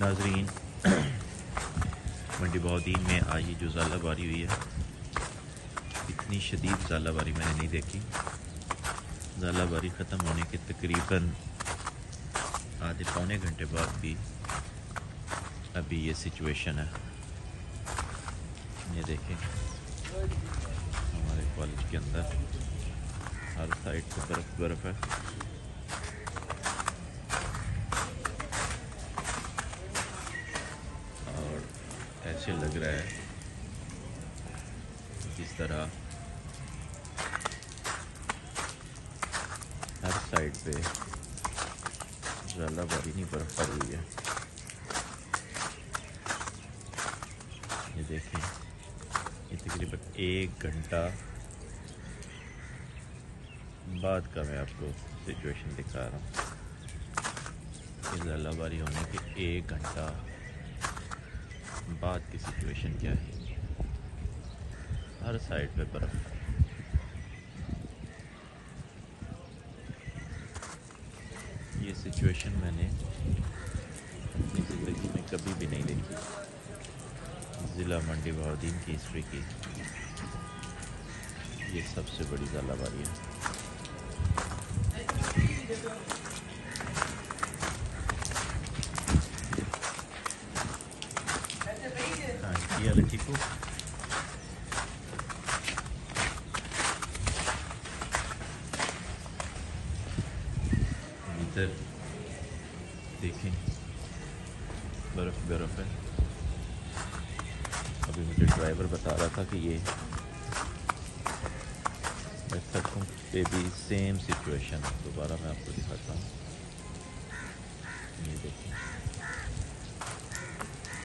नाजरीन, मंडी बहाउद्दीन में आज ये जो ज़ालाबारी हुई है, इतनी शदीद ज़ालाबारी मैंने नहीं देखी। ज़ालाबारी ख़त्म होने के तकरीबन आधे पौने घंटे बाद भी अभी ये सिचुएशन है। ये देखें, हमारे कॉलेज के अंदर हर साइड पे बर्फ़ है। और ऐसे लग रहा है जिस तरह हर साइड पे ज़ालाबारी नहीं बर्फ़ पड़ी हुई है। ये देखें, ये तकरीबन 1 घंटा बाद का मैं आपको सिचुएशन दिखा रहा हूँ। ये ज़ालाबारी होने के 1 घंटा बाद की सिचुएशन क्या है। हर साइड पे बर्फ़। ये सिचुएशन मैंने अपनी ज़िंदगी में कभी भी नहीं देखी। ज़िला मंडी बहाउद्दीन की हिस्ट्री की ये सबसे बड़ी ज़ालाबारी है। हाँ, किया ठीक हो। इधर देखें, बर्फ़ है। अभी मुझे ड्राइवर बता रहा था कि ये सड़कों पे भी सेम सिचुएशन है। दोबारा मैं आपको दिखाता हूँ। ये देखें।